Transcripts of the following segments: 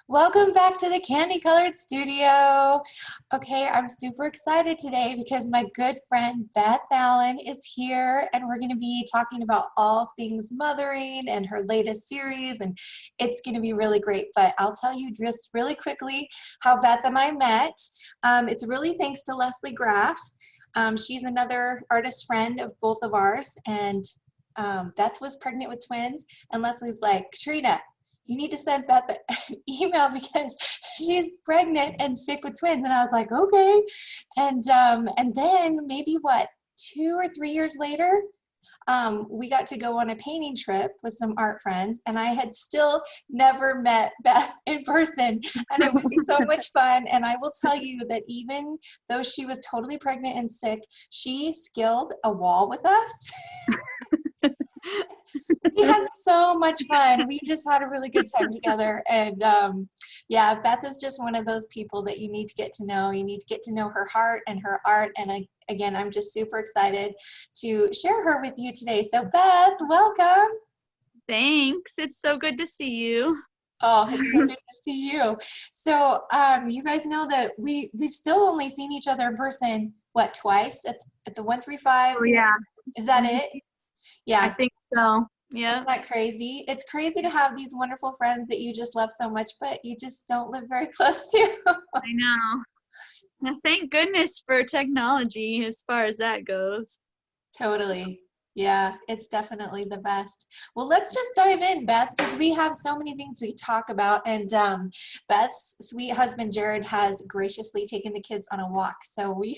Welcome back to the Candy Colored Studio. Okay, I'm super excited today because my good friend Beth Allen is here and we're going to be talking about all things mothering and her latest series, and it's going to be really great. But I'll tell you just really quickly how Beth and I met. It's really thanks to Leslie Graff. She's another artist friend of both of ours, and Beth was pregnant with twins, and Leslie's like, Katrina, you need to send Beth an email because she's pregnant and sick with twins. And I was like, okay. And then maybe what, 2 or 3 years later, we got to go on a painting trip with some art friends, and I had still never met Beth in person, and it was so much fun. And I will tell you that even though she was totally pregnant and sick, she scaled a wall with us. We had so much fun. We just had a really good time together. And yeah, Beth is just one of those people that you need to get to know. You need to get to know her heart and her art. And again, I'm just super excited to share her with you today. So Beth, welcome. Thanks. It's so good to see you. Oh, it's so good to see you. So you guys know that we've still only seen each other in person, what, twice at the 135? Oh, yeah. Is that it? Yeah. I think so. Yeah. Isn't that crazy? It's crazy to have these wonderful friends that you just love so much, but you just don't live very close to. I know. Well, thank goodness for technology as far as that goes. Totally. Yeah, it's definitely the best. Well, let's just dive in, Beth, because we have so many things we talk about. And Beth's sweet husband, Jared, has graciously taken the kids on a walk. So we're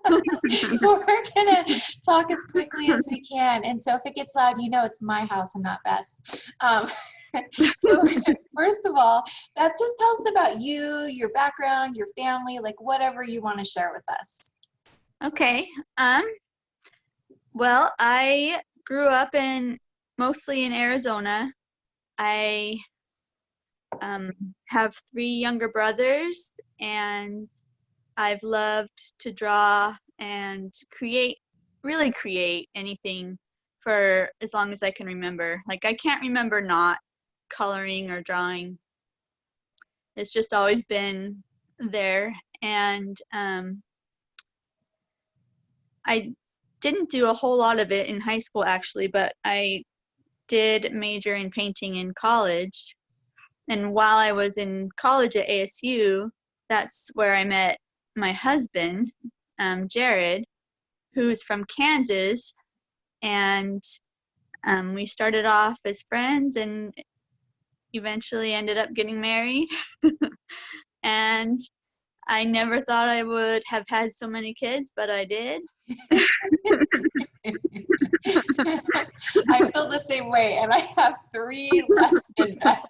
going to talk as quickly as we can. And so if it gets loud, you know it's my house and not Beth's. So first of all, Beth, just tell us about you, your background, your family, like whatever you want to share with us. Okay. Well, I grew up mostly in Arizona. I have 3 younger brothers, and I've loved to draw and really create anything for as long as I can remember. Like, I can't remember not coloring or drawing. It's just always been there. And I didn't do a whole lot of it in high school, actually, but I did major in painting in college. And while I was in college at ASU, that's where I met my husband, Jared, who's from Kansas. And we started off as friends and eventually ended up getting married. And I never thought I would have had so many kids, but I did. I feel the same way, and I have 3 less than that.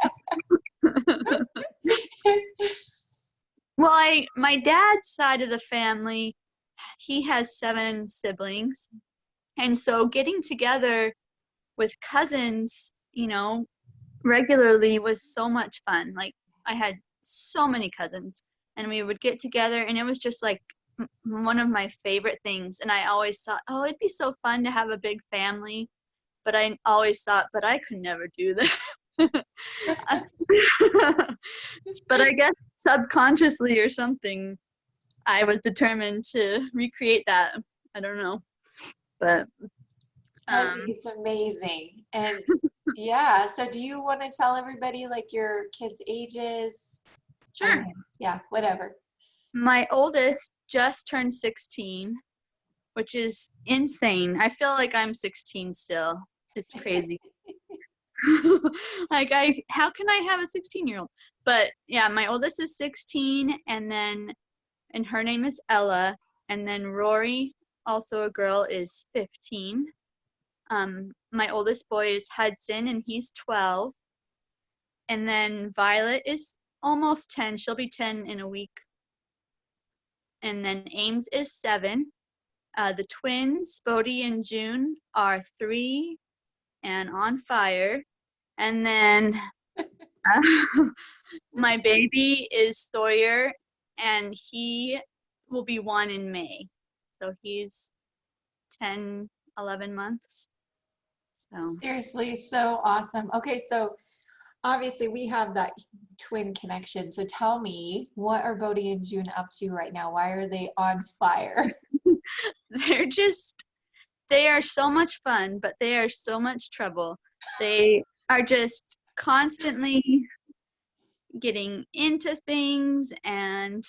Well, my dad's side of the family, he has 7 siblings. And so getting together with cousins, regularly was so much fun. Like, I had so many cousins, and we would get together, and it was just like one of my favorite things. And I always thought, oh, it'd be so fun to have a big family. But I always thought, but I could never do that. But I guess subconsciously or something, I was determined to recreate that. I don't know. But I think it's amazing. And yeah, so do you want to tell everybody like your kids' ages? Sure. Yeah, whatever. My oldest just turned 16, which is insane. I feel like I'm 16 still. It's crazy. Like, how can I have a 16-year-old? But yeah, my oldest is 16, and her name is Ella, and then Rory, also a girl, is 15. My oldest boy is Hudson, and he's 12. And then Violet is almost 10. She'll be 10 in a week. And then Ames is 7. The twins, Bodie and June, are 3 and on fire. And then my baby is Sawyer, and he will be 1 in May. So he's 10, 11 months. So Seriously, so awesome. Okay, so obviously we have that twin connection. So tell me, what are Bodhi and June up to right now? Why are they on fire? They're just, they are so much fun, but they are so much trouble. They are just constantly getting into things and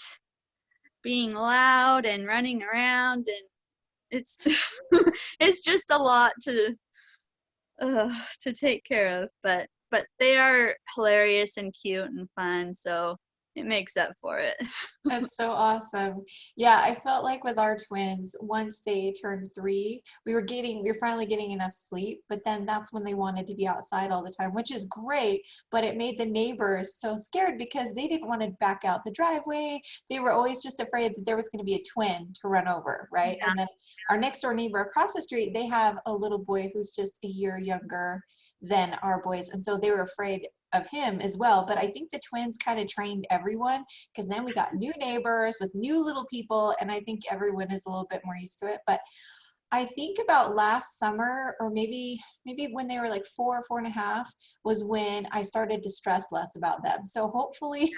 being loud and running around, and it's it's just a lot to take care of, but they are hilarious and cute and fun, so it makes up for it. That's so awesome. Yeah, I felt like with our twins, once they turned 3, we were finally getting enough sleep, but then that's when they wanted to be outside all the time, which is great, but it made the neighbors so scared because they didn't want to back out the driveway. They were always just afraid that there was going to be a twin to run over, right? Yeah. And then our next door neighbor across the street, they have a little boy who's just a year younger than our boys, and so they were afraid of him as well. But I think the twins kind of trained everyone, because then we got new neighbors with new little people, and I think everyone is a little bit more used to it. But I think about last summer, or maybe when they were like 4.5, was when I started to stress less about them. So hopefully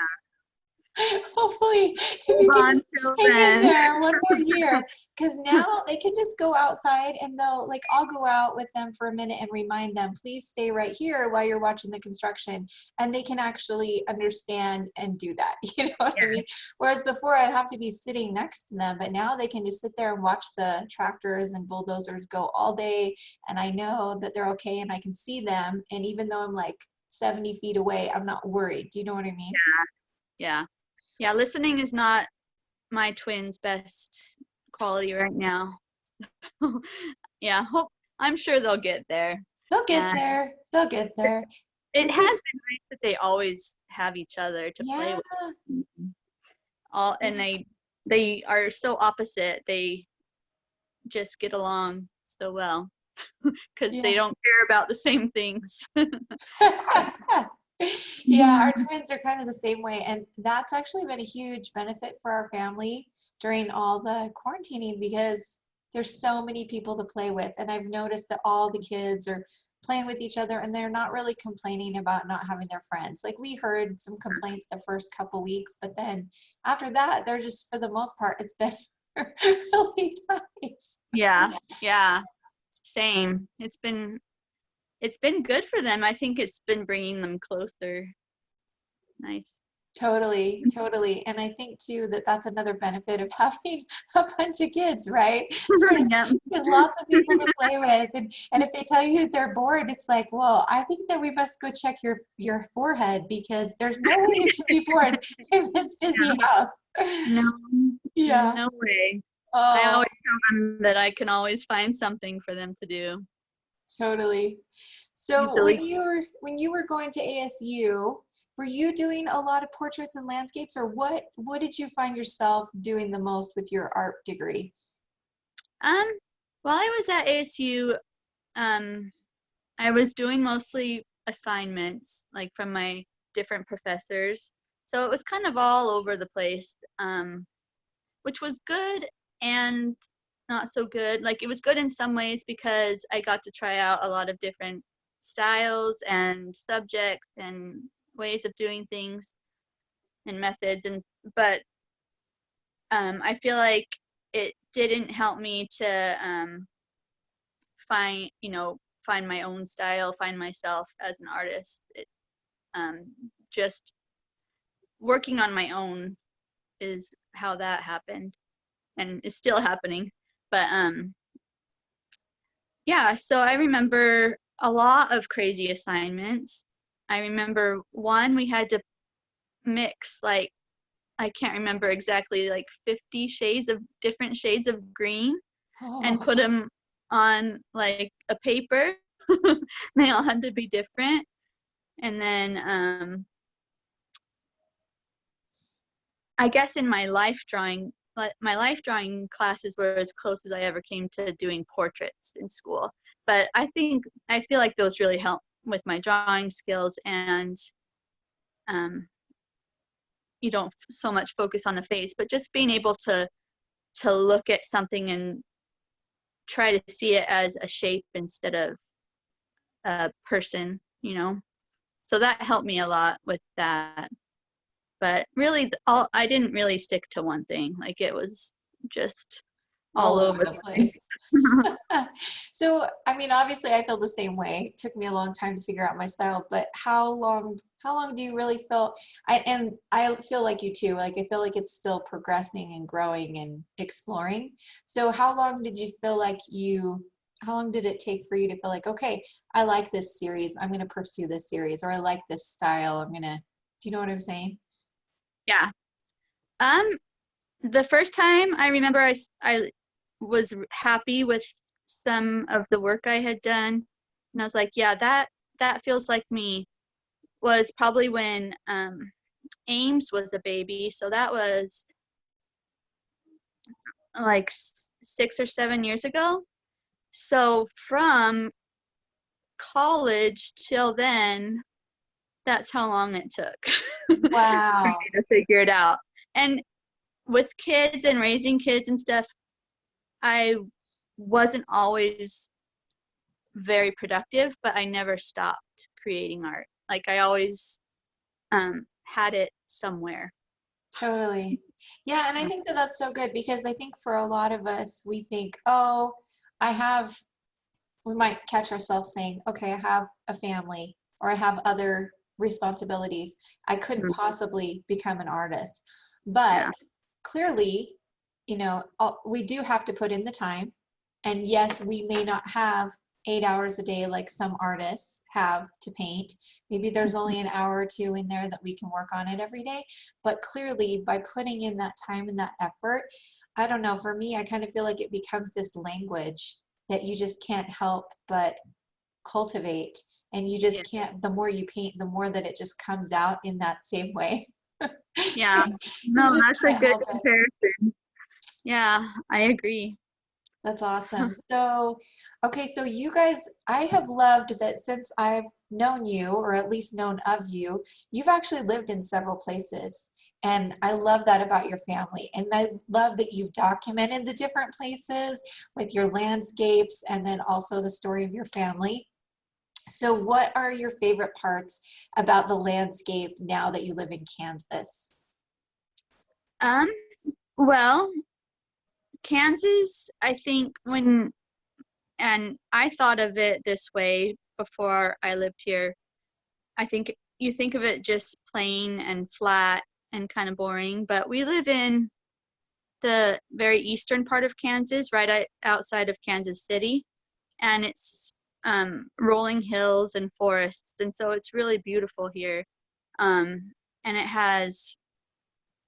hopefully if Hold you can on just till hang in then. there one more year, because now they can just go outside, and they'll, like, I'll go out with them for a minute and remind them, please stay right here while you're watching the construction, and they can actually understand and do that. You know what I mean? Whereas before I'd have to be sitting next to them, but now they can just sit there and watch the tractors and bulldozers go all day, and I know that they're okay, and I can see them, and even though I'm like 70 feet away, I'm not worried. Do you know what I mean? Yeah. Yeah, listening is not my twins' best quality right now. Yeah, I'm sure they'll get there. They'll get And there. They'll get there. it This has is, been nice that they always have each other to play yeah, with. All, yeah, and they are so opposite. They just get along so well because they yeah. don't care about the same things. Yeah, our twins are kind of the same way. And that's actually been a huge benefit for our family during all the quarantining, because there's so many people to play with. And I've noticed that all the kids are playing with each other, and they're not really complaining about not having their friends. Like, we heard some complaints the first couple weeks, but then after that, they're just, for the most part, it's been really nice. Yeah, yeah, same. It's been good for them. I think it's been bringing them closer. Nice. Totally, totally. And I think too that that's another benefit of having a bunch of kids, right? There's Yeah. there's lots of people to play with, and if they tell you they're bored, it's like, well, I think that we must go check your forehead, because there's no way you can be bored in this busy house. No, Yeah. no way. I Oh, always tell them that I can always find something for them to do totally. So easily. when you were going to ASU, were you doing a lot of portraits and landscapes, or what did you find yourself doing the most with your art degree? Um, while I was at ASU, um, I was doing mostly assignments, like from my different professors. So it was kind of all over the place, which was good and not so good. Like, it was good in some ways because I got to try out a lot of different styles and subjects and ways of doing things and methods, and but I feel like it didn't help me to find find my own style, find myself as an artist. Um, just working on my own is how that happened, and is still happening. But yeah, so I remember a lot of crazy assignments. I remember one we had to mix, like, I can't remember exactly, like 50 shades of different shades of green, and Oh, put them on like a paper. They all had to be different. And then I guess in my life drawing, my life drawing classes were as close as I ever came to doing portraits in school. But I feel like those really help with my drawing skills, and you don't so much focus on the face, but just being able to look at something and try to see it as a shape instead of a person. So that helped me a lot with that. But really, I didn't really stick to one thing. Like it was just All all over over the the place. place. So, I mean, obviously I feel the same way. It took me a long time to figure out my style, but how long do you really feel and I feel like you too. Like I feel like it's still progressing and growing and exploring. So, how long did it take for you to feel like, okay, I like this series. I'm going to pursue this series, or I like this style. Do you know what I'm saying? Yeah. Um, the first time I remember I was happy with some of the work I had done, and I was like, yeah, that feels like me, was probably when Ames was a baby. So that was like 6 or 7 years ago. So from college till then, that's how long it took for me Wow. to figure it out. And with kids and raising kids and stuff, I wasn't always very productive, but I never stopped creating art. Like I always had it somewhere. Totally. Yeah, and I think that that's so good because I think for a lot of us, we think, oh, I have, we might catch ourselves saying, okay, I have a family or I have other responsibilities. I couldn't Mhm. possibly become an artist. But Yeah. clearly, we do have to put in the time. And yes, we may not have 8 hours a day like some artists have to paint. Maybe there's only an hour or two in there that we can work on it every day. But clearly, by putting in that time and that effort, I don't know, for me, I kind of feel like it becomes this language that you just can't help but cultivate. And you Yeah. just can't, the more you paint, the more that it just comes out in that same way. Yeah. You No, just that's a can't good help it. comparison. Yeah, I agree. That's awesome. So, okay, so you guys, I have loved that since I've known you, or at least known of you, you've actually lived in several places. And I love that about your family. And I love that you've documented the different places with your landscapes and then also the story of your family. So, what are your favorite parts about the landscape now that you live in Kansas? Um, well, Kansas, I think and I thought of it this way before I lived here. I think you think of it just plain and flat and kind of boring, but we live in the very eastern part of Kansas, right outside of Kansas City, and it's rolling hills and forests, and so it's really beautiful here. And it has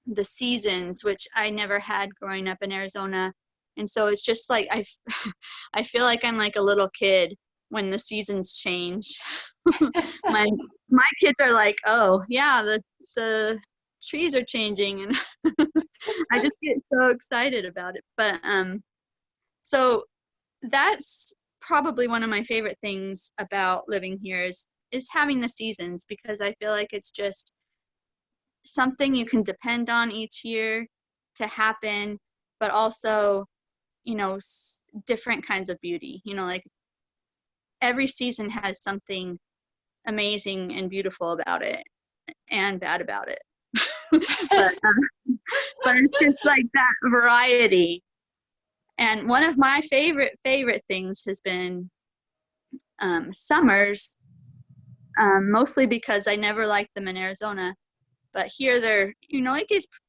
the seasons, which I never had growing up in Arizona. And so it's just like I feel like I'm like a little kid when the seasons change. my my kids are like, "Oh, yeah, the trees are changing," and I just get so excited about it. But so that's probably one of my favorite things about living here is having the seasons, because I feel like it's just something you can depend on each year to happen, but also, different kinds of beauty. Like every season has something amazing and beautiful about it and bad about it. but but it's just like that variety. And one of my favorite things has been summers, mostly because I never liked them in Arizona. But here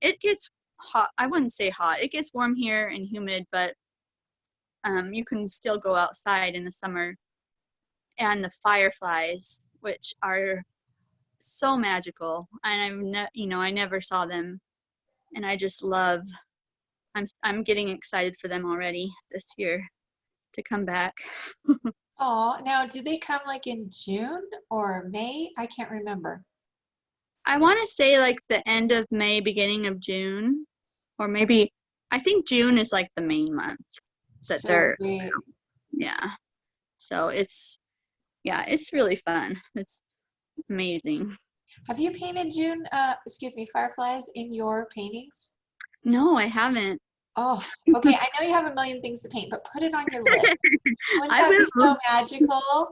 it gets hot. I wouldn't say hot. It gets warm here and humid, but you can still go outside in the summer. And the fireflies, which are so magical, and I never saw them, and I just love. I'm getting excited for them already this year to come back. Oh, now do they come like in June or May? I can't remember. I want to say like the end of May, beginning of June, or maybe I think June is like the main month that So they're, great. yeah. So it's really fun. It's amazing. Have you painted fireflies in your paintings? No, I haven't. Oh, okay. I know you have a million things to paint, but put it on your list. Wouldn't I that be will. so magical?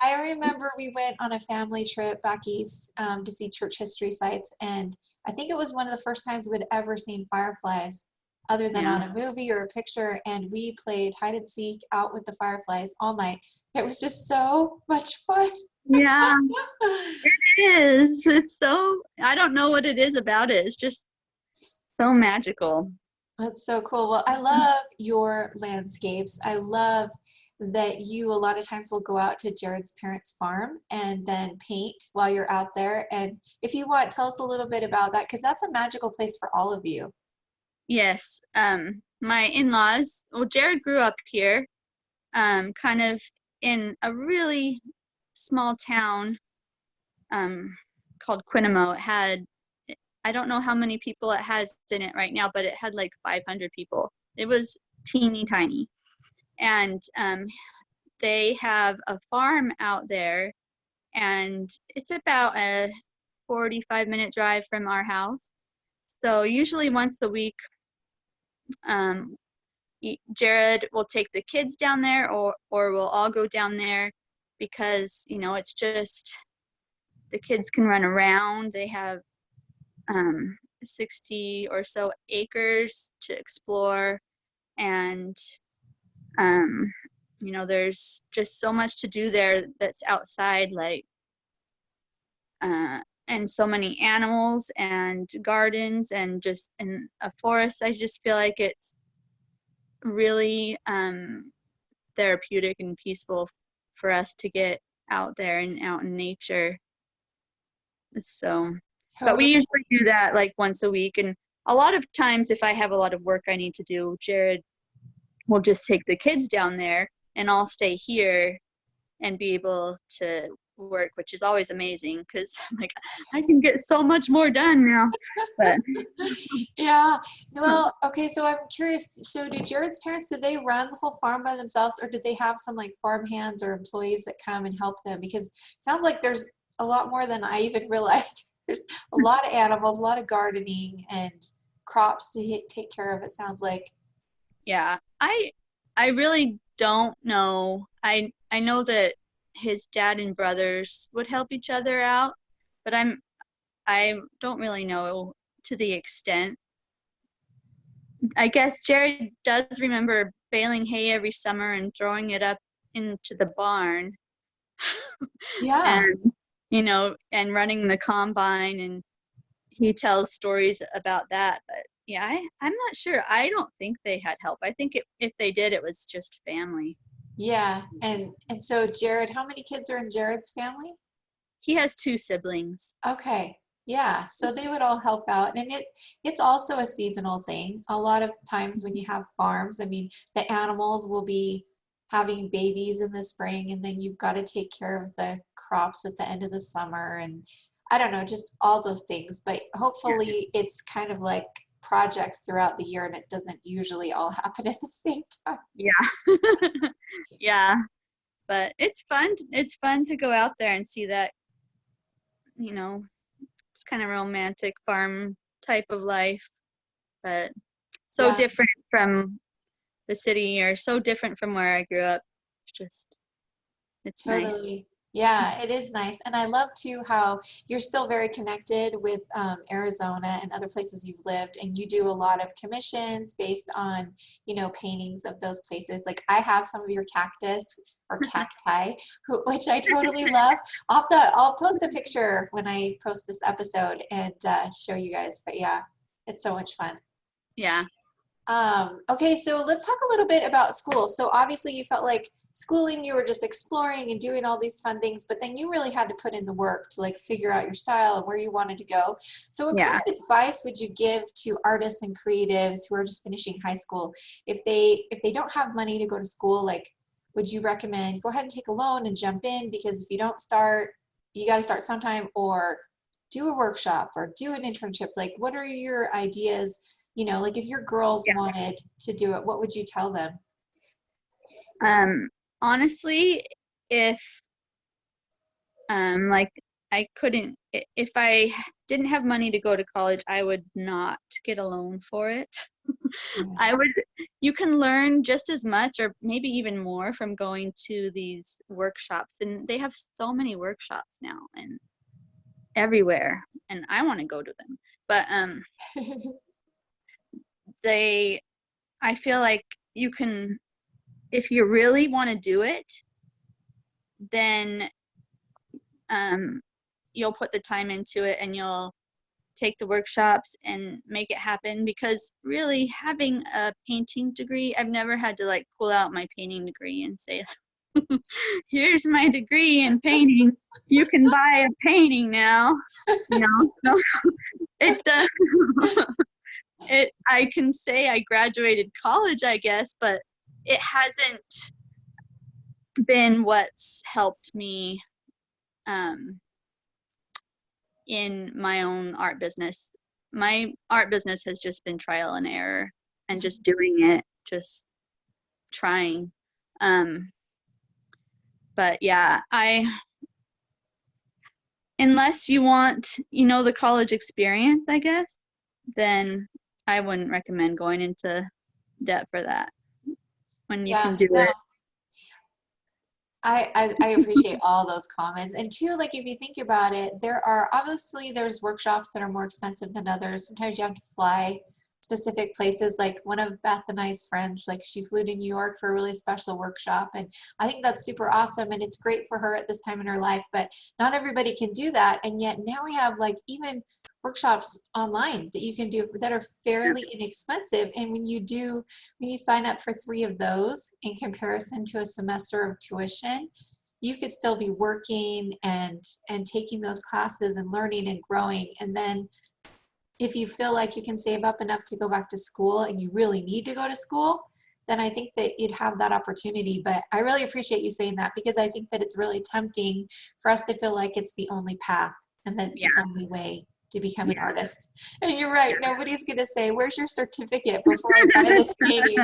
I remember we went on a family trip back east to see church history sites, and I think it was one of the first times we'd ever seen fireflies other than Yeah. on a movie or a picture, and we played hide and seek out with the fireflies all night. It was just so much fun. Yeah, it is. It's so, I don't know what it is about it. It's just so magical. That's so cool. Well, I love your landscapes. I love that you a lot of times will go out to Jared's parents' farm and then paint while you're out there. And if you want, tell us a little bit about that because that's a magical place for all of you. Yes. My in-laws, well, Jared grew up here, kind of in a really small town, called Quinamo. It had, I don't know how many people it has in it right now, but it had like 500 people. It was teeny tiny. And they have a farm out there, and it's about a 45-minute drive from our house. So usually once a week, um, Jared will take the kids down there, or we'll all go down there because, it's just the kids can run around. They have 60 or so acres to explore, and there's just so much to do there that's outside, like and so many animals and gardens and just in a forest. I just feel like it's really therapeutic and peaceful for us to get out there and out in nature. So, but we Totally. usually do that like once a week. And a lot of times, if I have a lot of work I need to do, Jared will just take the kids down there and I'll stay here and be able to work, which is always amazing because I'm like, I can get so much more done now. But Yeah. Well, okay, so I'm curious. So did Jared's parents, did they run the whole farm by themselves or did they have some like farm hands or employees that come and help them? Because it sounds like there's a lot more than I even realized. There's a lot of animals, a lot of gardening and crops to take care of, it sounds like. yeah, I really don't know. I know that his dad and brothers would help each other out, but I don't really know to the extent. I guess Jared does remember baling hay every summer and throwing it up into the barn Yeah. and and running the combine, and he tells stories about that. But yeah, I'm not sure. I don't think they had help. I think if they did, it was just family. Yeah. And so Jared, how many kids are in Jared's family? He has two siblings. Okay. Yeah. So they would all help out. And it's also a seasonal thing. A lot of times when you have farms, I mean, the animals will be having babies in the spring and then you've got to take care of the crops at the end of the summer and I don't know, just all those things. But hopefully it's kind of like projects throughout the year and it doesn't usually all happen at the same time. Yeah. Yeah, but it's fun. It's fun to go out there and see that, you know, it's kind of romantic farm type of life, but so Yeah. different from the city or so different from where I grew up. It's just, it's nice. Totally. Yeah, it is nice. And I love too how you're still very connected with Arizona and other places you've lived, and you do a lot of commissions based on, paintings of those places. Like I have some of your cactus or cacti, which I totally love. I'll post a picture when I post this episode and show you guys. But yeah, it's so much fun. Yeah. Okay, so let's talk a little bit about school. So obviously you felt like schooling, you were just exploring and doing all these fun things, but then you really had to put in the work to like figure out your style and where you wanted to go. So what kind Yeah. of advice would you give to artists and creatives who are just finishing high school? If they don't have money to go to school, like would you recommend go ahead and take a loan and jump in because if you don't start, you got to start sometime or do a workshop or do an internship. Like what are your ideas? Like if your girls Yeah. wanted to do it, what would you tell them? Um, Honestly, if like I couldn't, if I didn't have money to go to college, I would not get a loan for it. You can learn just as much or maybe even more from going to these workshops, and they have so many workshops now and everywhere, and I want to go to them. But I feel like you can, if you really want to do it, then you'll put the time into it and you'll take the workshops and make it happen. Because really, having a painting degree, I've never had to like pull out my painting degree and say, here's my degree in painting, you can buy a painting now, so it I can say I graduated college, I guess, but it hasn't been what's helped me in my own art business. My art business has just been trial and error and just doing it, just trying. But yeah, unless you want, the college experience, I guess, then I wouldn't recommend going into debt for that when you can do no. it. I appreciate all those comments. And two, like if you think about it, there's workshops that are more expensive than others. Sometimes you have to fly specific places. Like one of Beth and I's friends, like she flew to New York for a really special workshop. And I think that's super awesome. And it's great for her at this time in her life, but not everybody can do that. And yet now we have like even workshops online that you can do that are fairly inexpensive. And when you sign up for 3 of those in comparison to a semester of tuition, you could still be working and taking those classes and learning and growing. And then if you feel like you can save up enough to go back to school and you really need to go to school, then I think that you'd have that opportunity. But I really appreciate you saying that, because I think that it's really tempting for us to feel like it's the only path and that's the only way to become an artist. And you're right, nobody's gonna say, where's your certificate before I buy this painting?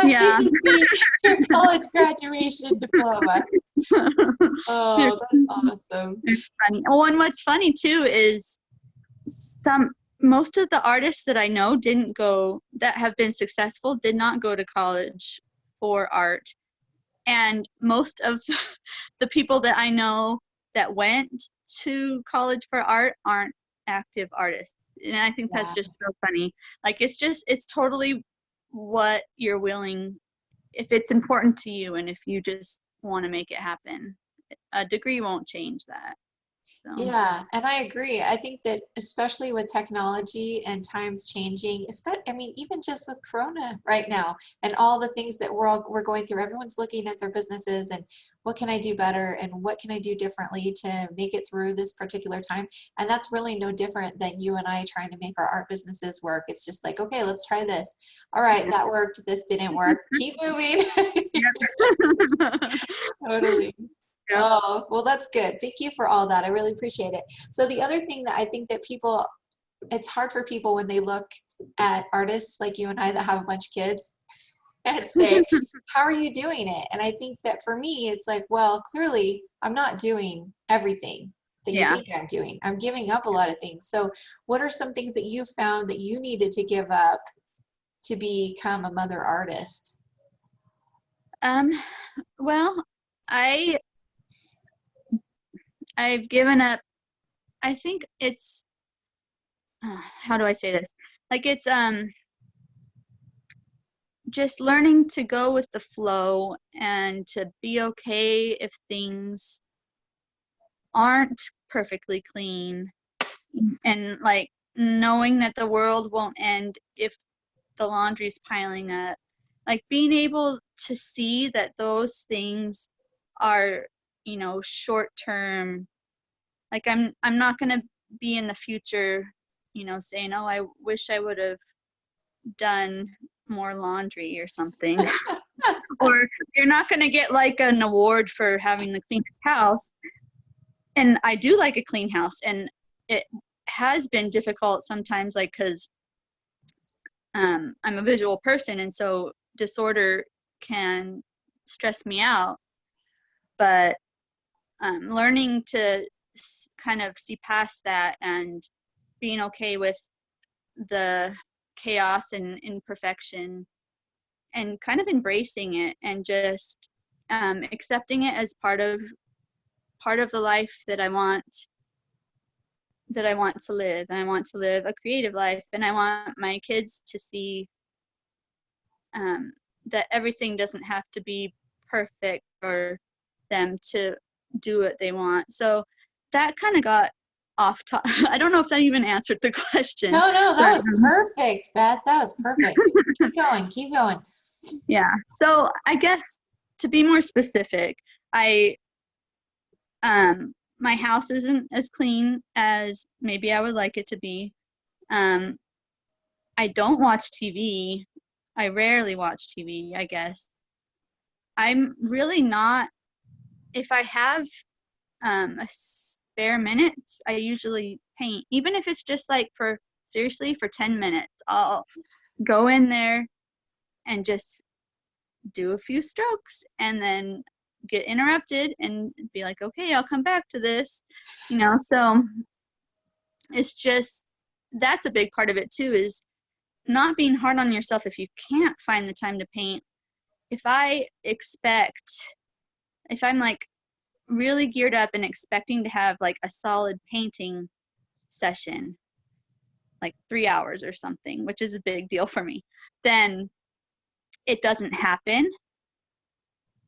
I need to see your college graduation diploma. Oh, that's awesome. It's funny. Oh, and what's funny too is most of the artists that I know that have been successful did not go to college for art. And most of the people that I know that went to college for art aren't active artists. And I think that's just so funny. Like it's totally what you're willing, if it's important to you and if you just want to make it happen. A degree won't change that. So. Yeah, and I agree. I think that especially with technology and times changing, even just with Corona right now and all the things that we're going through, everyone's looking at their businesses and what can I do better and what can I do differently to make it through this particular time. And that's really no different than you and I trying to make our art businesses work. It's just like, okay, let's try this. All right, that worked. This didn't work. Keep moving. Totally. Oh, well, that's good. Thank you for all that. I really appreciate it. So the other thing that I think that it's hard for people when they look at artists like you and I that have a bunch of kids and say, how are you doing it? And I think that for me, it's like, well, clearly I'm not doing everything that you think I'm doing. I'm giving up a lot of things. So what are some things that you found that you needed to give up to become a mother artist? Well, I've given up. I think it's, how do I say this? Like it's just learning to go with the flow and to be okay if things aren't perfectly clean, and like knowing that the world won't end if the laundry's piling up. Like being able to see that those things are, short term. Like I'm not going to be in the future, saying, oh, I wish I would have done more laundry or something. Or you're not going to get like an award for having the cleanest house. And I do like a clean house, and it has been difficult sometimes, like, because I'm a visual person, and so disorder can stress me out. But learning to kind of see past that and being okay with the chaos and imperfection, and kind of embracing it and just accepting it as part of the life that I want to live. And I want to live a creative life, and I want my kids to see that everything doesn't have to be perfect for them to do what they want. So that kind of got off top. I don't know if that even answered the question. No, that but, was perfect, Beth. That was perfect. Keep going, keep going. Yeah. So I guess to be more specific, my house isn't as clean as maybe I would like it to be. I don't watch TV. I rarely watch TV, I guess. I'm really not, if I have a spare minutes, I usually paint, even if it's just like for 10 minutes. I'll go in there and just do a few strokes and then get interrupted and be like, okay, I'll come back to this, so it's just, that's a big part of it too, is not being hard on yourself if you can't find the time to paint. If I'm like really geared up and expecting to have like a solid painting session, like 3 hours or something, which is a big deal for me, then it doesn't happen.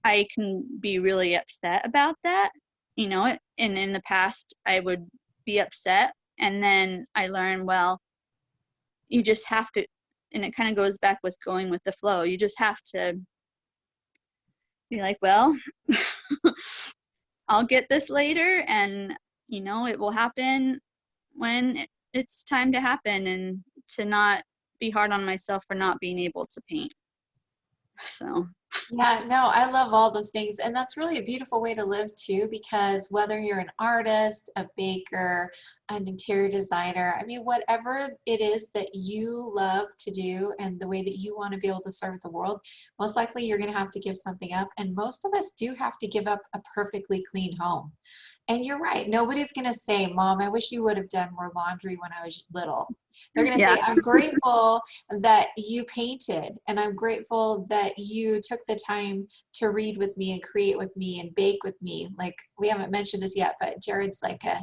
I can be really upset about that, and in the past I would be upset, and then I learn, well, you just have to, and it kind of goes back with going with the flow. You just have to be like, well, I'll get this later, and it will happen when it's time to happen, and to not be hard on myself for not being able to paint. So Yeah, no, I love all those things. And that's really a beautiful way to live too, because whether you're an artist, a baker, an interior designer, I mean, whatever it is that you love to do and the way that you want to be able to serve the world, most likely you're going to have to give something up. And most of us do have to give up a perfectly clean home. And you're right. Nobody's going to say, Mom, I wish you would have done more laundry when I was little. They're going to yeah. say, I'm grateful that you painted, and I'm grateful that you took the time to read with me and create with me and bake with me. Like, we haven't mentioned this yet, but Jared's like a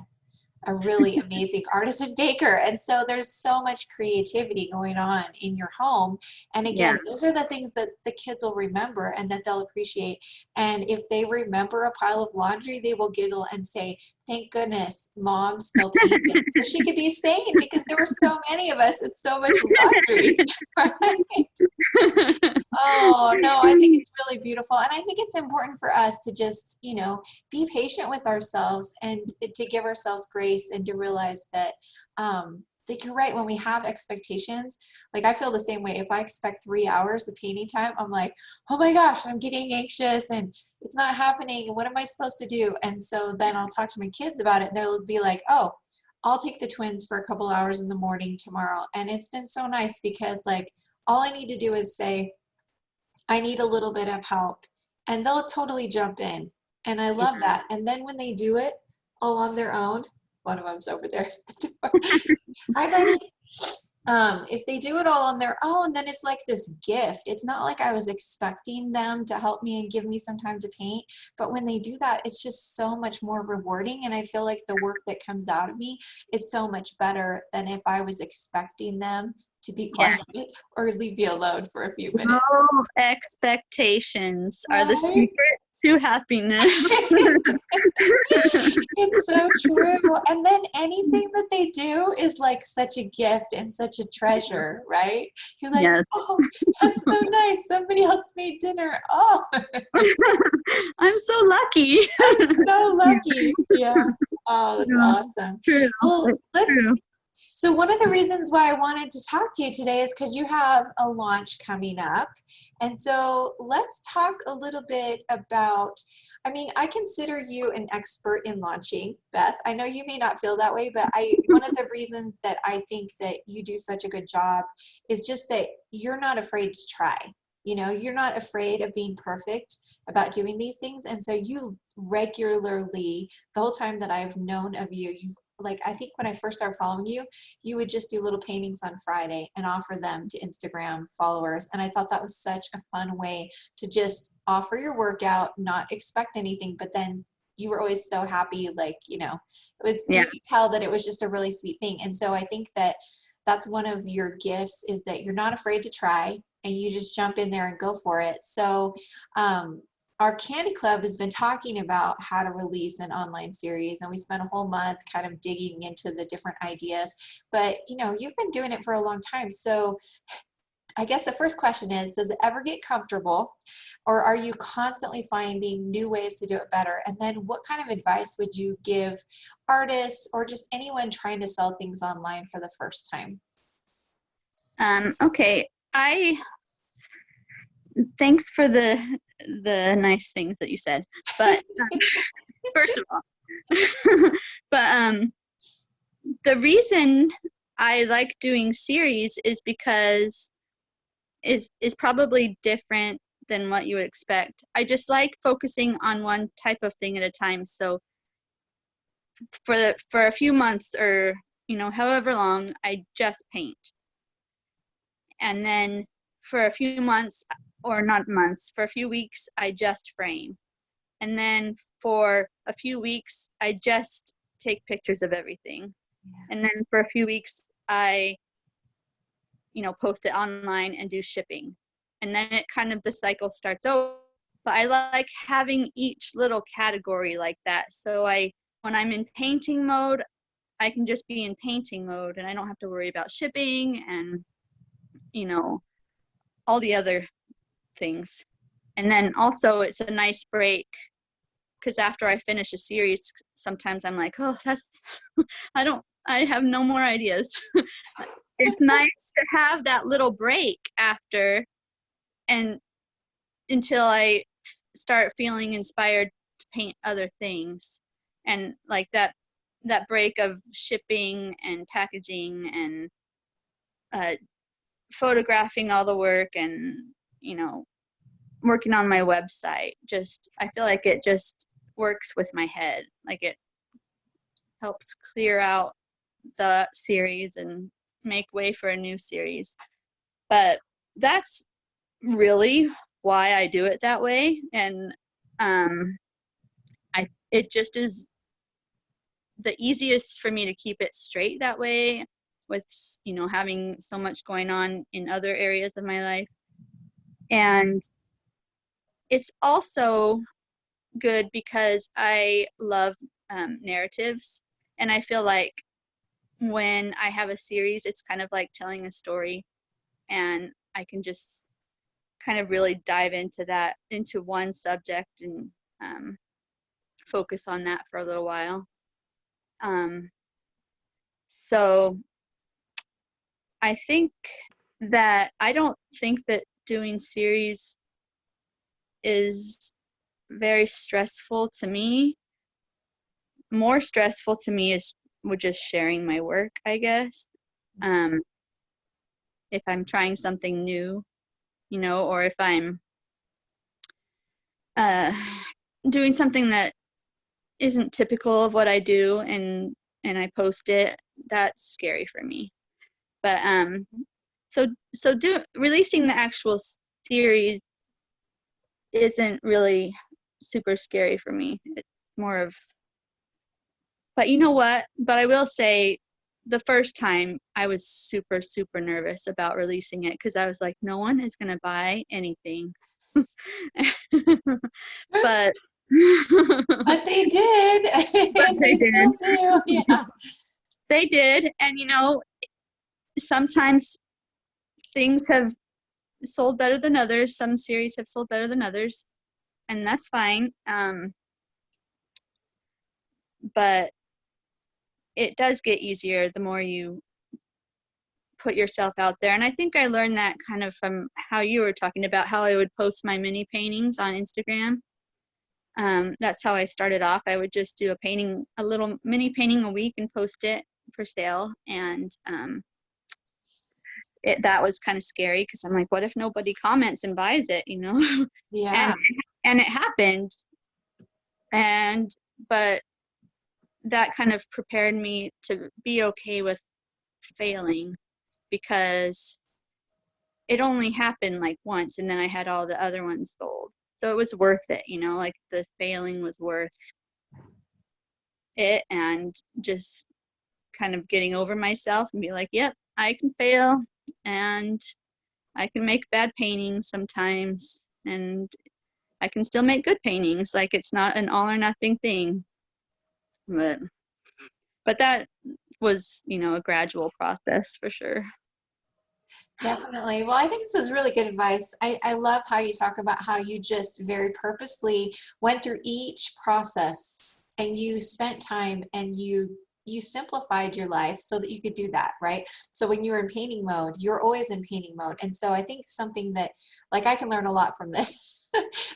really amazing artisan baker. And so there's so much creativity going on in your home. And again, those are the things that the kids will remember and that they'll appreciate. And if they remember a pile of laundry, they will giggle and say, thank goodness Mom still painted. So she could be sane, because there were so many of us and so much laundry. Right? Oh, no, I think it's really beautiful. And I think it's important for us to just, be patient with ourselves and to give ourselves grace, and to realize that, like, you're right, when we have expectations, like I feel the same way. If I expect 3 hours of painting time, I'm like, oh my gosh, I'm getting anxious and it's not happening. And what am I supposed to do? And so then I'll talk to my kids about it, and they'll be like, oh, I'll take the twins for a couple hours in the morning tomorrow. And it's been so nice, because like all I need to do is say, I need a little bit of help, and they'll totally jump in. And I love that. And then when they do it all on their own, one of them's over there. Hi, buddy. If they do it all on their own, then it's like this gift. It's not like I was expecting them to help me and give me some time to paint. But when they do that, it's just so much more rewarding. And I feel like the work that comes out of me is so much better than if I was expecting them to be quiet or leave me alone for a few minutes. Low expectations are the secret to happiness. It's so true. And then anything that they do is like such a gift and such a treasure, right? You're like, oh, that's so nice. Somebody else made dinner. Oh, I'm so lucky. I'm so lucky. Yeah. Oh, that's awesome. True. Well, so one of the reasons why I wanted to talk to you today is because you have a launch coming up. And so let's talk a little bit about, I mean, I consider you an expert in launching, Beth. I know you may not feel that way, but one of the reasons that I think that you do such a good job is just that you're not afraid to try. You're not afraid of being perfect about doing these things. And so you regularly, the whole time that I've known of you, you've like, I think when I first started following you, you would just do little paintings on Friday and offer them to Instagram followers. And I thought that was such a fun way to just offer your workout, not expect anything, but then you were always so happy. Like, you know, it was, Yeah. you could tell that it was just a really sweet thing. And so I think that that's one of your gifts, is that you're not afraid to try and you just jump in there and go for it. So, our Candy Club has been talking about how to release an online series, and we spent a whole month kind of digging into the different ideas. But, you know, you've been doing it for a long time. So I guess the first question is, does it ever get comfortable, or are you constantly finding new ways to do it better? And then what kind of advice would you give artists or just anyone trying to sell things online for the first time? Okay. Thanks for the nice things that you said. But first of all, but the reason I like doing series is because is probably different than what you would expect. I just like focusing on one type of thing at a time. So for a few months, or you know, however long, I just paint. And then for a few months, or not months, for a few weeks, I just frame. And then for a few weeks, I just take pictures of everything. And then for a few weeks, I, you know, post it online and do shipping. And then it kind of, the cycle starts over. But I like having each little category like that. So when I'm in painting mode, I can just be in painting mode and I don't have to worry about shipping and, you know, all the other things. And then also it's a nice break, because after I finish a series, sometimes I'm like, oh, I have no more ideas. It's nice to have that little break after, and until I start feeling inspired to paint other things. And like that break of shipping and packaging and photographing all the work and, you know, working on my website, just, I feel like it just works with my head. Like it helps clear out the series and make way for a new series. But that's really why I do it that way. And it just is the easiest for me to keep it straight that way, with, you know, having so much going on in other areas of my life. And it's also good because I love narratives, and I feel like when I have a series, it's kind of like telling a story, and I can just kind of really dive into one subject and focus on that for a little while. So I don't think that doing series is very stressful to me. More stressful to me is with just sharing my work, I guess. If I'm trying something new, you know, or if I'm doing something that isn't typical of what I do and I post it, that's scary for me. But releasing the actual series isn't really super scary for me. It's more of, but you know what? But I will say, the first time I was super, super nervous about releasing it, because I was like, no one is going to buy anything. But But they did. but And they they still do. did. Yeah. They did. And you know, sometimes things have sold better than others. Some series have sold better than others, and that's fine. But it does get easier the more you put yourself out there. And I think I learned that kind of from how you were talking about how I would post my mini paintings on Instagram. That's how I started off. I would just do a little mini painting a week and post it for sale. And that was kind of scary, because I'm like, what if nobody comments and buys it, you know? Yeah. And it happened. But that kind of prepared me to be okay with failing, because it only happened like once, and then I had all the other ones sold. So it was worth it, like the failing was worth it, and just kind of getting over myself and be like, yep, I can fail, and I can make bad paintings sometimes, and I can still make good paintings. Like, it's not an all or nothing thing. But that was, a gradual process for sure. Definitely. Well, I think this is really good advice. I love how you talk about how you just very purposely went through each process and you spent time and you simplified your life so that you could do that, right? So when you're in painting mode, you're always in painting mode. And so I think something that, like, I can learn a lot from this.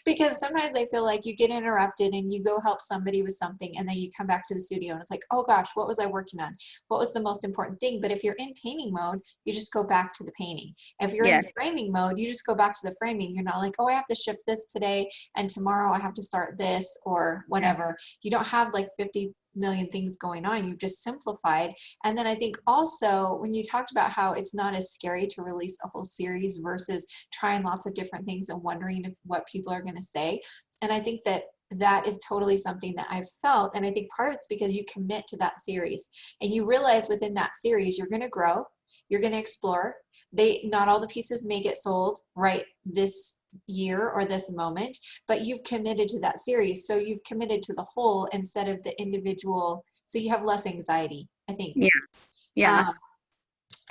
Because sometimes I feel like you get interrupted and you go help somebody with something and then you come back to the studio and it's like, oh gosh, what was I working on? What was the most important thing? But if you're in painting mode, you just go back to the painting. If you're in Yes. framing mode, you just go back to the framing. You're not like, oh, I have to ship this today and tomorrow I have to start this or whatever. You don't have like 50 million things going on. You've just simplified. And then I think also when you talked about how it's not as scary to release a whole series versus trying lots of different things and wondering if what people are going to say. And I think that that is totally something that I've felt. And I think part of it's because you commit to that series and you realize within that series, you're going to grow, you're going to explore. Not all the pieces may get sold right this year or this moment, but you've committed to that series. So you've committed to the whole instead of the individual. So you have less anxiety, I think. Yeah. Yeah.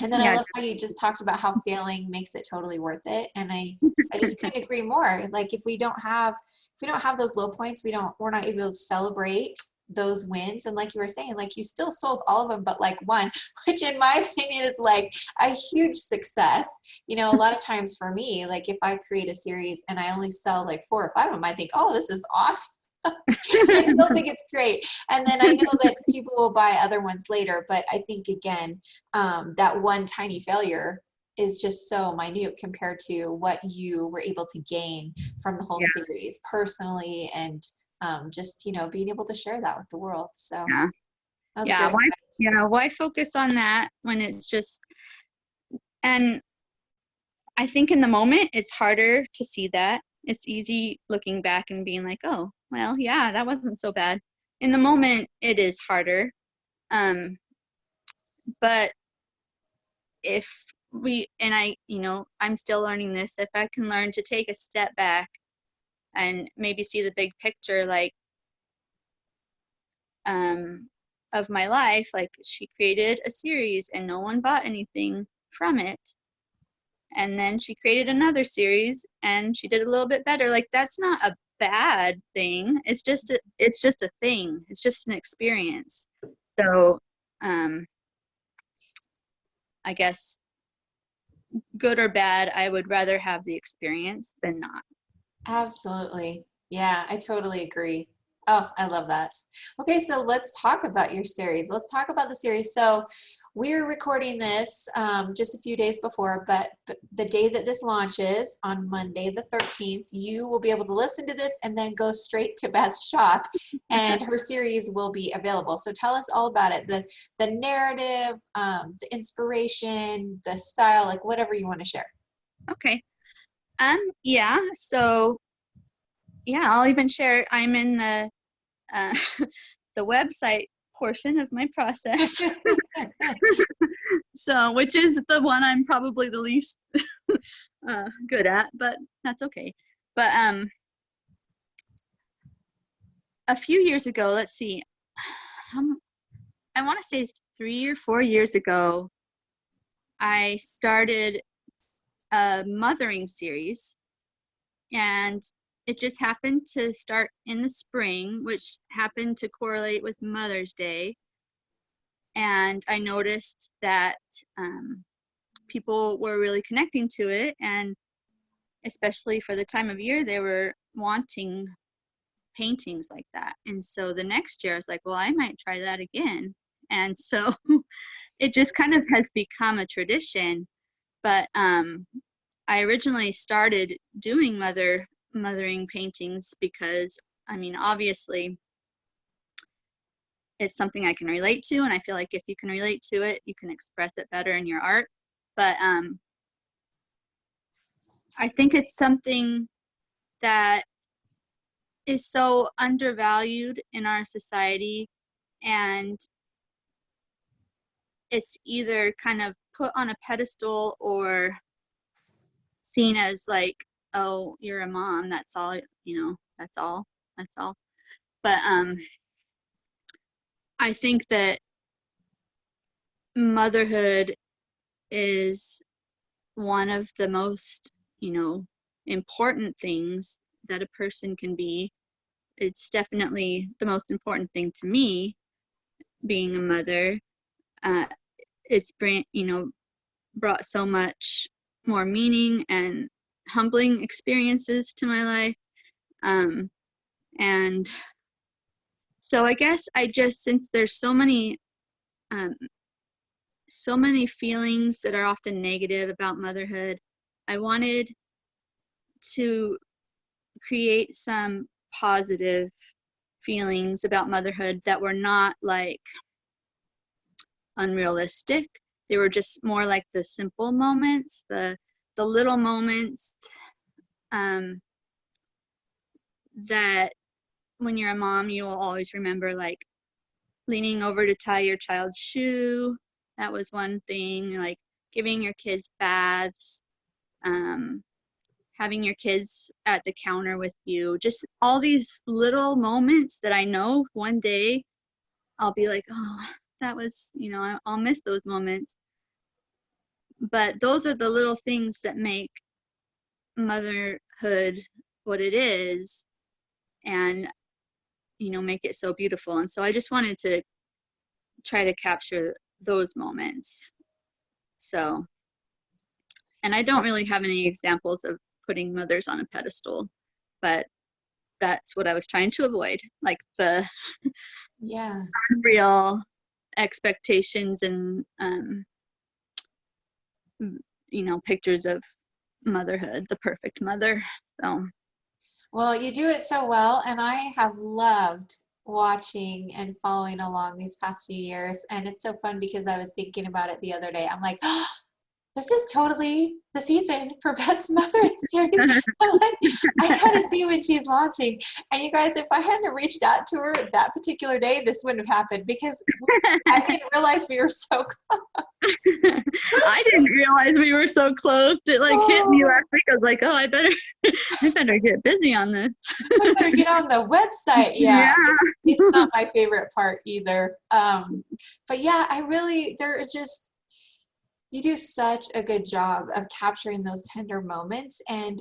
And then I Yeah. love how you just talked about how failing makes it totally worth it. And I just couldn't agree more. Like if we don't have those low points, we're not able to celebrate those wins. And like you were saying, like you still sold all of them but like one, which in my opinion is like a huge success. A lot of times for me, like if I create a series and I only sell like 4 or 5 of them, I think, oh, this is awesome. I still think it's great. And then I know that people will buy other ones later, but I think again, that one tiny failure is just so minute compared to what you were able to gain from the whole Yeah. series personally and just, being able to share that with the world. So Yeah. that was Yeah. good. Why focus on that when it's just, and I think in the moment it's harder to see that. It's easy looking back and being like, oh, well, yeah, that wasn't so bad. In the moment, it is harder. But if I'm still learning this, if I can learn to take a step back and maybe see the big picture, like, of my life, like she created a series and no one bought anything from it. And then she created another series and she did a little bit better. Like, that's not a bad thing. It's just a thing. It's just an experience. So, I guess good or bad, I would rather have the experience than not. Absolutely. Yeah, I totally agree. Oh, I love that. Okay, so let's talk about your series. Let's talk about the series. So we're recording this just a few days before, but the day that this launches on Monday, the 13th, you will be able to listen to this and then go straight to Beth's shop and her series will be available. So tell us all about it, the narrative, the inspiration, the style, like whatever you want to share. Okay. Yeah. So, yeah, I'll even share. I'm in the uh, the website portion of my process. So, which is the one I'm probably the least good at, but that's okay. But a few years ago, let's see, I want to say 3 or 4 years ago, I started a mothering series, and it just happened to start in the spring, which happened to correlate with Mother's Day. And I noticed that people were really connecting to it, and especially for the time of year, they were wanting paintings like that. And so the next year I was like, well, I might try that again. And so it just kind of has become a tradition. But I originally started doing mothering paintings because, I mean, obviously it's something I can relate to, and I feel like if you can relate to it, you can express it better in your art. But I think it's something that is so undervalued in our society, and it's either kind of put on a pedestal or seen as like, oh, you're a mom, that's all, that's all. But I think that motherhood is one of the most, important things that a person can be. It's definitely the most important thing to me, being a mother. It's brought so much more meaning and humbling experiences to my life. And so I guess since there's um, so many feelings that are often negative about motherhood, I wanted to create some positive feelings about motherhood that were not like unrealistic. They were just more like the simple moments, the little moments that when you're a mom, you will always remember, like leaning over to tie your child's shoe. That was one thing, like giving your kids baths, having your kids at the counter with you, just all these little moments that I know one day I'll be like, oh, that was, I'll miss those moments. But those are the little things that make motherhood what it is, and, make it so beautiful. And so I just wanted to try to capture those moments. So, and I don't really have any examples of putting mothers on a pedestal, but that's what I was trying to avoid, like the unreal expectations and pictures of motherhood, the perfect mother. So Well, you do it so well, and I have loved watching and following along these past few years. And it's so fun because I was thinking about it the other day. I'm like, oh, this is totally the season for Beth's Mothering series. I'm like, I gotta see when she's launching. And you guys, if I hadn't reached out to her that particular day, this wouldn't have happened because I didn't realize we were so close. I didn't realize we were so close. It hit me last week. I was like, oh, I better get busy on this. I better get on the website. Yeah. It's not my favorite part either. But yeah, you do such a good job of capturing those tender moments. And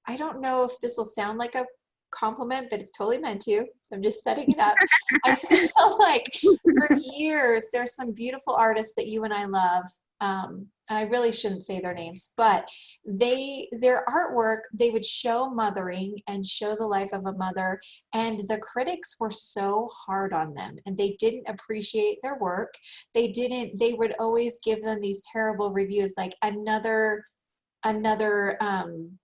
I don't know if this will sound like a compliment, but it's totally meant to. I'm just setting it up. I feel like for years, there's some beautiful artists that you and I love. And I really shouldn't say their names, but their artwork, they would show mothering and show the life of a mother, and the critics were so hard on them and they didn't appreciate their work. They would always give them these terrible reviews, like another home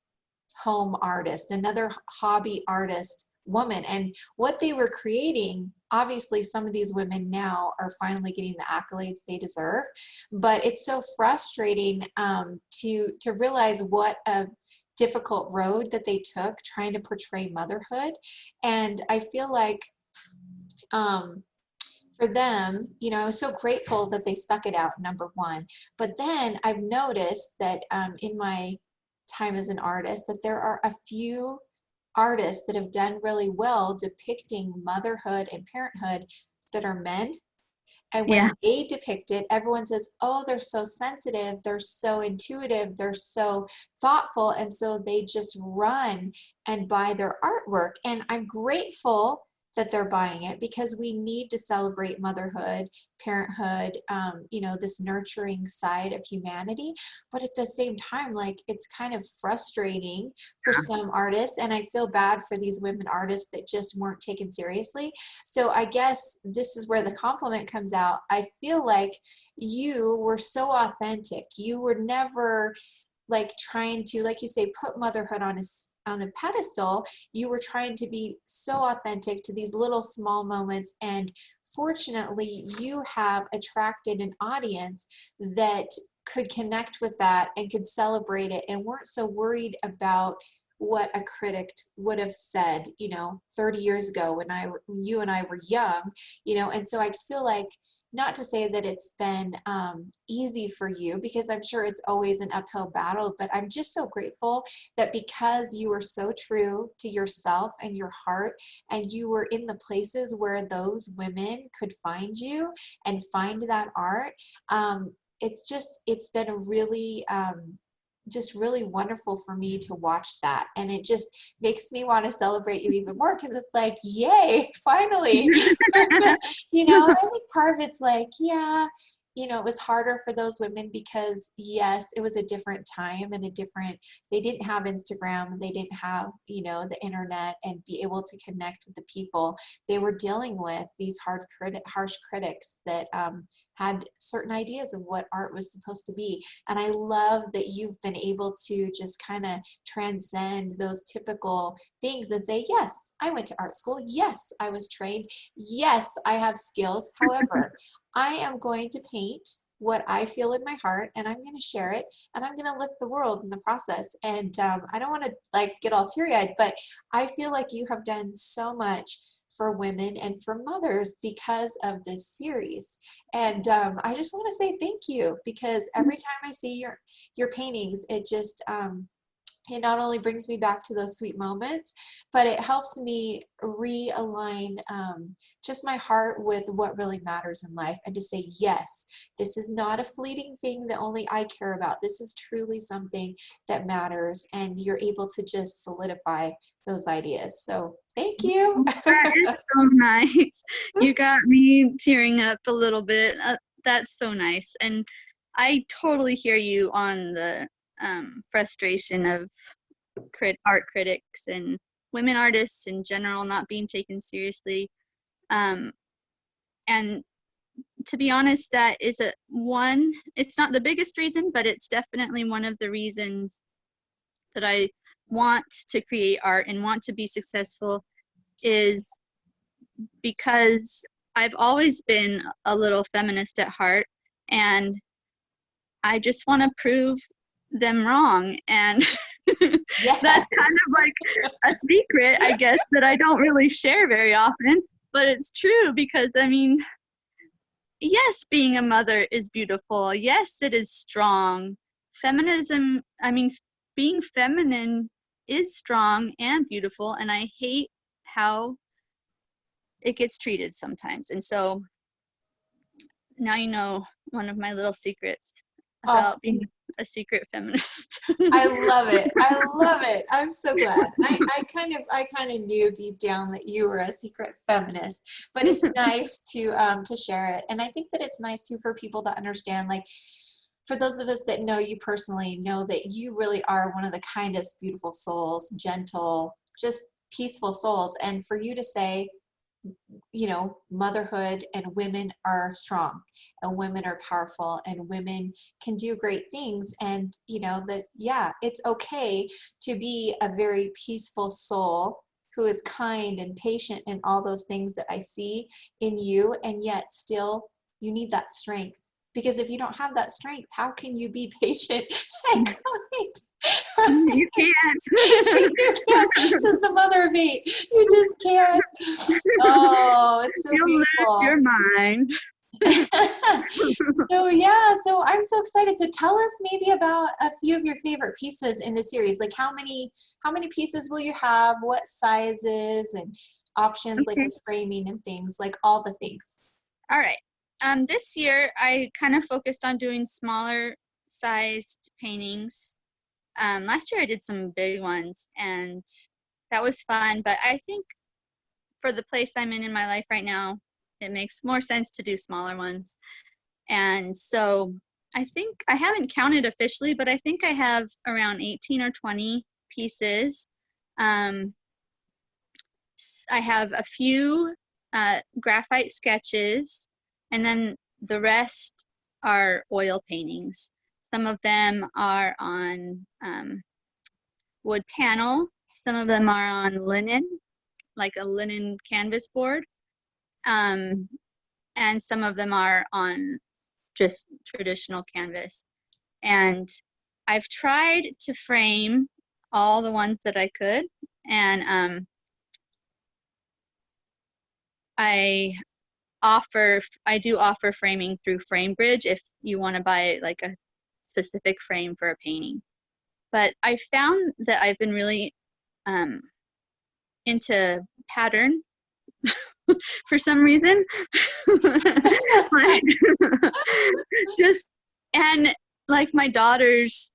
artist, another hobby artist woman. And what they were creating, obviously some of these women now are finally getting the accolades they deserve, but it's so frustrating to realize what a difficult road that they took trying to portray motherhood. And I feel like for them, I was so grateful that they stuck it out, number one. But then I've noticed that in my time as an artist, that there are a few artists that have done really well depicting motherhood and parenthood that are men. And when they depict it, everyone says, oh, they're so sensitive, they're so intuitive, they're so thoughtful. And so they just run and buy their artwork. And I'm grateful that they're buying it because we need to celebrate motherhood, parenthood, this nurturing side of humanity. But at the same time, like, it's kind of frustrating for some artists, and I feel bad for these women artists that just weren't taken seriously. So I guess this is where the compliment comes out. I feel like you were so authentic. You were never like trying to, like you say, put motherhood on the pedestal. You were trying to be so authentic to these little small moments and fortunately, you have attracted an audience that could connect with that and could celebrate it and weren't so worried about what a critic would have said, 30 years ago when you and I were young, and so I feel like, not to say that it's been easy for you, because I'm sure it's always an uphill battle, but I'm just so grateful that because you were so true to yourself and your heart, and you were in the places where those women could find you and find that art, it's been a really just really wonderful for me to watch that, and it just makes me want to celebrate you even more, because it's like, yay, finally. I think part of it's like, yeah, it was harder for those women because, yes, it was a different time and they didn't have Instagram, they didn't have, the internet and be able to connect with the people. They were dealing with these harsh critics that had certain ideas of what art was supposed to be. And I love that you've been able to just kind of transcend those typical things and say, yes, I went to art school. Yes, I was trained. Yes, I have skills. However, I am going to paint what I feel in my heart, and I'm going to share it, and I'm going to lift the world in the process. And I don't want to get all teary-eyed, but I feel like you have done so much for women and for mothers because of this series. And I just want to say thank you, because every time I see your paintings, it just it not only brings me back to those sweet moments, but it helps me realign just my heart with what really matters in life, and to say, yes, this is not a fleeting thing that only I care about. This is truly something that matters, and you're able to just solidify those ideas. So thank you. That is so nice. You got me tearing up a little bit. That's so nice. And I totally hear you on the frustration of art critics and women artists in general not being taken seriously. And to be honest, that is it's not the biggest reason, but it's definitely one of the reasons that I want to create art and want to be successful, is because I've always been a little feminist at heart, and I just want to prove them wrong. And Yes. that's kind of like a secret, I guess, that I don't really share very often, but it's true, because yes, being a mother is beautiful. Yes, it is strong. Being feminine is strong and beautiful, and I hate how it gets treated sometimes. And so now you know one of my little secrets about being a secret feminist. I love it. I love it. I'm so glad. I kind of knew deep down that you were a secret feminist, but it's nice to share it. And I think that it's nice too for people to understand, like, for those of us that know you personally, know that you really are one of the kindest, beautiful souls, gentle, just peaceful souls. And for you to say, motherhood and women are strong, and women are powerful, and women can do great things, and that, yeah, it's okay to be a very peaceful soul who is kind and patient and all those things that I see in you, and yet still you need that strength, because if you don't have that strength, how can you be patient and kind? You can't. You can't. Says the mother of 8. You just can't. Oh, it's so You'll beautiful. lose your mind. So I'm so excited. So tell us maybe about a few of your favorite pieces in the series. Like, how many pieces will you have? What sizes and options, like with framing and things, like all the things. All right. This year I kind of focused on doing smaller sized paintings. Last year I did some big ones, and that was fun, but I think for the place I'm in my life right now, it makes more sense to do smaller ones. And so I think, I haven't counted officially, but I think I have around 18 or 20 pieces. I have a few graphite sketches, and then the rest are oil paintings. Some of them are on wood panel. Some of them are on linen, like a linen canvas board. and some of them are on just traditional canvas. And I've tried to frame all the ones that I could, and I do offer framing through FrameBridge if you want to buy like a specific frame for a painting. But I found that I've been really into pattern for some reason. Like, just, and like my daughters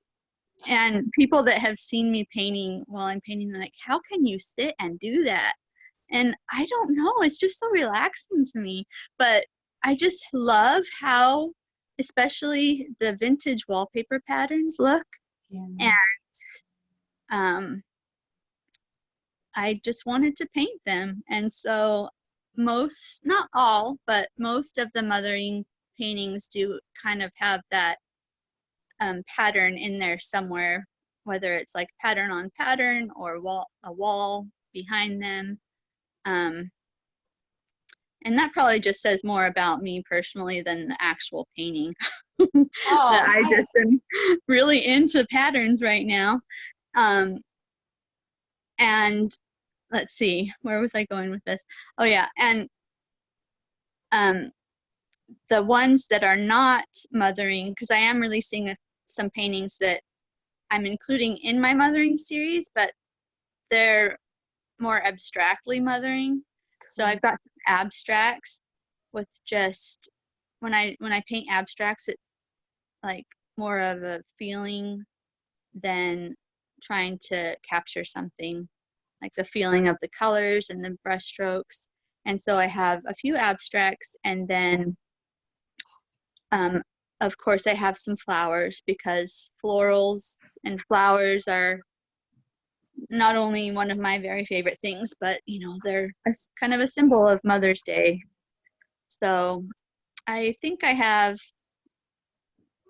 and people that have seen me painting while I'm painting, they're like, how can you sit and do that? And I don't know, it's just so relaxing to me. But I just love how, especially the vintage wallpaper patterns look. Yeah. And I just wanted to paint them. And so most, not all, but most of the mothering paintings do kind of have that pattern in there somewhere, whether it's like pattern on pattern or a wall behind them. And that probably just says more about me personally than the actual painting. Oh, That I just am really into patterns right now. And let's see, where was I going with this? Oh yeah, and the ones that are not mothering, because I am releasing some paintings that I'm including in my mothering series, but they're more abstractly mothering. So I've got some abstracts with just, when I paint abstracts, it's like more of a feeling than trying to capture something, like the feeling of the colors and the brush strokes. And so I have a few abstracts, and then of course I have some flowers, because florals and flowers are not only one of my very favorite things, but you know, they're kind of a symbol of Mother's Day. So I think I have,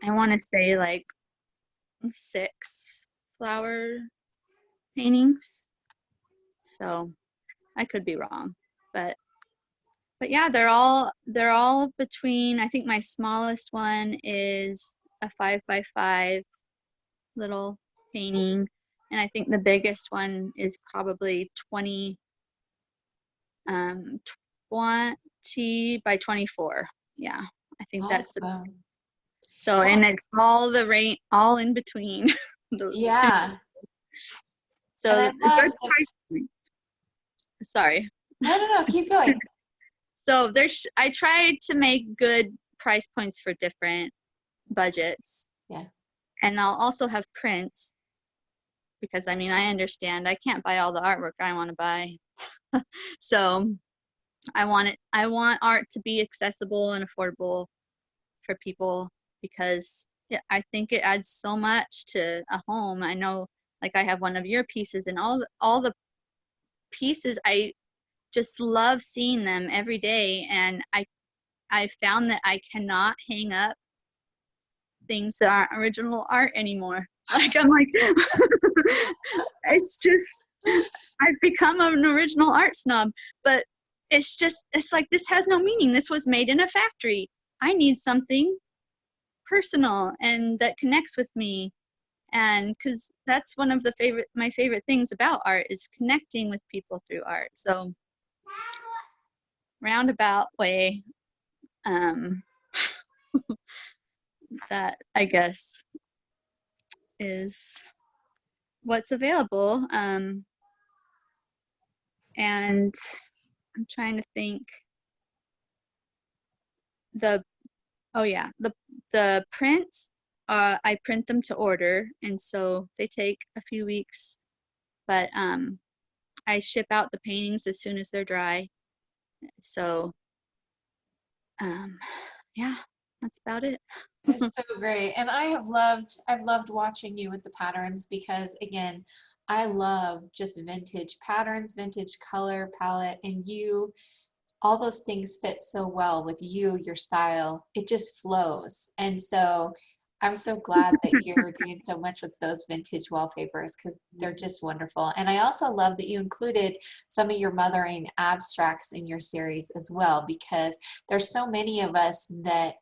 I want to say like 6 flower paintings. So I could be wrong, but yeah, they're all between, I think my smallest one is a 5x5 little painting, and I think the biggest one is probably 20 by 24. Yeah, I think that's the, awesome. so, and it's all the rain, all in between those two. Yeah. So And I the love good price point. Sorry. no, keep going. So I tried to make good price points for different budgets. Yeah. And I'll also have prints, because I mean, I understand I can't buy all the artwork I want to buy. So I want art to be accessible and affordable for people, because I think it adds so much to a home. I know, like, I have one of your pieces, and all the pieces, I just love seeing them every day, and I found that I cannot hang up things that aren't original art anymore. Like, I'm like, it's just, I've become an original art snob, but it's like, this has no meaning. This was made in a factory. I need something personal and that connects with me. And because that's one of my favorite things about art, is connecting with people through art. So roundabout way, that I guess is what's available. And I'm trying to think, the prints, I print them to order, and so they take a few weeks, but I ship out the paintings as soon as they're dry. So yeah, that's about it. It's so great. And I've loved watching you with the patterns, because again, I love just vintage patterns, vintage color palette, and all those things fit so well with you, your style. It just flows. And so I'm so glad that you're doing so much with those vintage wallpapers because they're just wonderful. And I also love that you included some of your mothering abstracts in your series as well, because there's so many of us that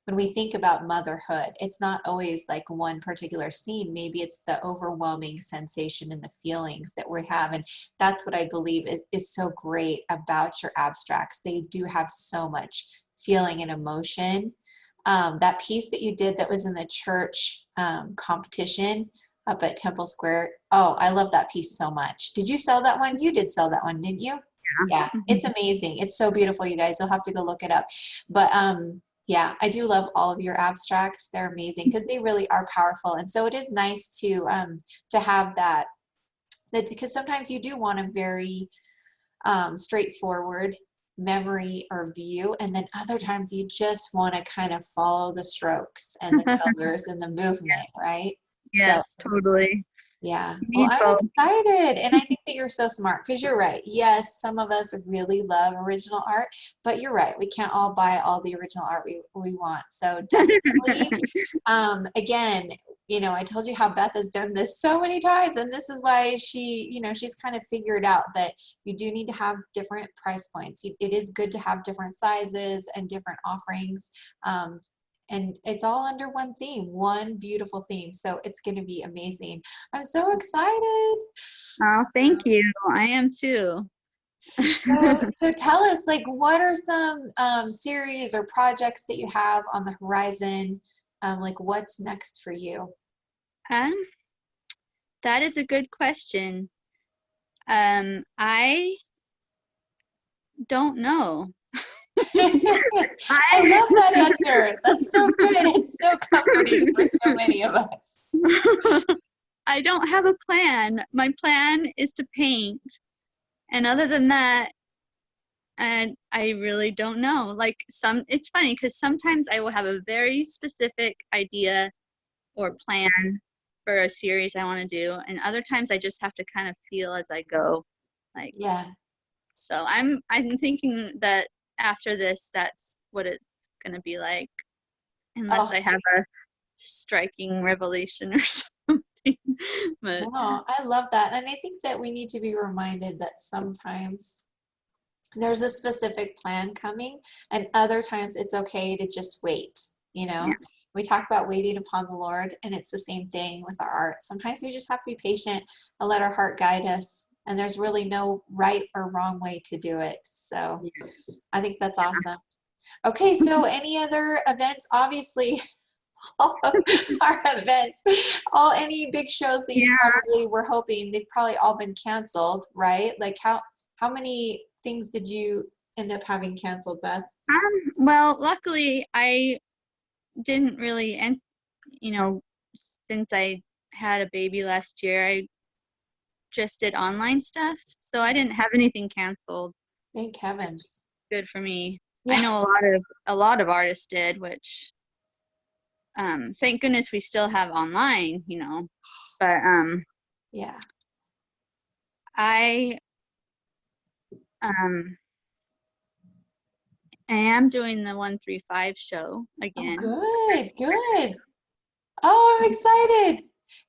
when we think about motherhood, it's not always like one particular scene. Maybe it's the overwhelming sensation and the feelings that we have. And that's what I believe is so great about your abstracts. They do have so much feeling and emotion. That piece that you did that was in the church competition up at Temple Square. Oh, I love that piece so much. Did you sell that one? You did sell that one, didn't you? Yeah, it's amazing. It's so beautiful, you guys. You'll have to go look it up. But yeah, I do love all of your abstracts. They're amazing because they really are powerful. And so it is nice to have that because sometimes you do want a very straightforward memory or view, and then other times you just want to kind of follow the strokes and the colors and the movement, right? Yes, So totally. yeah, You well, need I'm both. excited, and I think that you're so smart because you're right. Yes, some of us really love original art, but you're right. We can't all buy all the original art we want. So definitely, again, I told you how Beth has done this so many times, and this is why she's kind of figured out that you do need to have different price points. It is good to have different sizes and different offerings. And it's all under one theme, one beautiful theme. So it's going to be amazing. I'm so excited. Oh, thank you. I am too. So tell us, like, what are some series or projects that you have on the horizon? Like, what's next for you? Um, that is a good question. I don't know. I I love that answer. That's so good. It's so comforting for so many of us. I don't have a plan. My plan is to paint. And other than that, and I really don't know. Like it's funny because sometimes I will have a very specific idea or plan for a series I want to do, and other times I just have to kind of feel as I go. Like, Yeah. so I'm thinking that after this, that's what it's gonna be like, unless Oh, I have a striking revelation or something. But no, I love that. And I think that we need to be reminded that sometimes there's a specific plan coming, and other times it's okay to just wait. yeah, We talk about waiting upon the Lord, and it's the same thing with our art. Sometimes we just have to be patient and let our heart guide us, and there's really no right or wrong way to do it. So I think that's awesome. Okay, so any other events? Obviously, all of our events, any big shows that you yeah. probably were hoping, they've probably all been canceled, right? Like how many things did you end up having canceled, Beth? Well, luckily I didn't really, and since I had a baby last year, I just did online stuff, so I didn't have anything canceled. Thank heavens. Good for me. I Yeah. know a lot of artists did, which thank goodness we still have online, But Yeah. I um I am doing the 135 show Oh, again. good, good. Oh, I'm excited.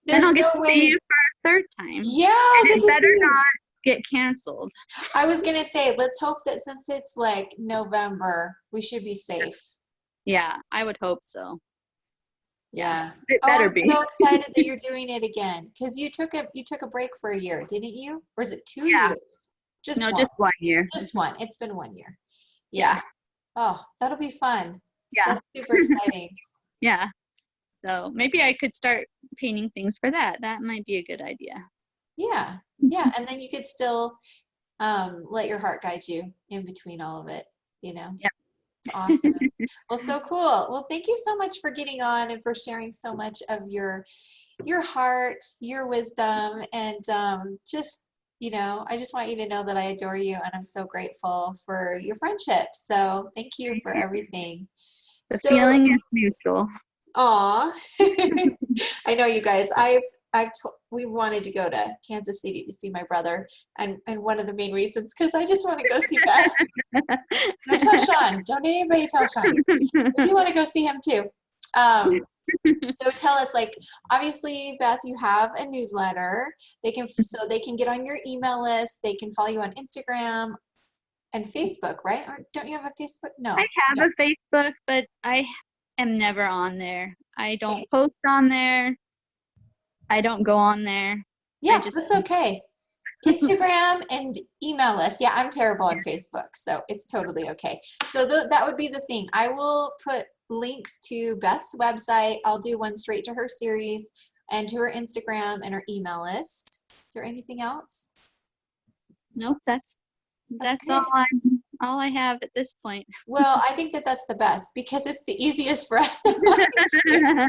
Then There's I'll get no to see you way. for a third time. Yeah, I'll And get it to see better you. not get canceled. I was gonna say, let's hope that since it's like November, we should be safe. Yeah, I would hope so. Yeah. Yeah. It Oh, better I'm be. so excited that you're doing it again. Because you took a break for a year, didn't you? Or is it 2 years? Just No, one. just 1 year. Just one. It's been 1 year. Yeah. Yeah. Oh, that'll be fun. Yeah. That's super exciting. Yeah. So maybe I could start painting things for that. That might be a good idea. Yeah. Yeah. And then you could still let your heart guide you in between all of it, you know? Yeah. It's awesome. Well, so cool. Well, thank you so much for getting on and for sharing so much of your heart, your wisdom, and I just want you to know that I adore you and I'm so grateful for your friendship. So thank you for everything. The So, feeling is mutual. aw, I know you guys. We wanted to go to Kansas City to see my brother, and one of the main reasons because I just want to go see Beth. Don't tell Sean. Don't anybody tell Sean. I do want to go see him too. So tell us, like, obviously, Beth, you have a newsletter. So they can get on your email list. They can follow you on Instagram and Facebook, right? Or don't you have a Facebook? I No, you have don't. a Facebook, but I am never on there. I don't Okay. post on there. I don't go on there. I Yeah, just that's okay. Instagram and email list. Yeah, I'm terrible on Facebook, so it's totally okay. So that would be the thing. I will put links to Beth's website. I'll do one straight to her series and to her Instagram and her email list. Is there anything else? nope. That's That's good. all I have at this point. Well, I think that that's the best because it's the easiest for us to find you.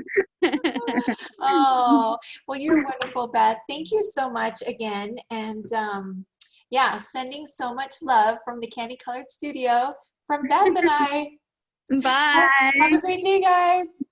Oh, well, you're wonderful, Beth. Thank you so much again. And yeah, sending so much love from the Candy Colored Studio from Beth and I. Have a Bye. great day, guys.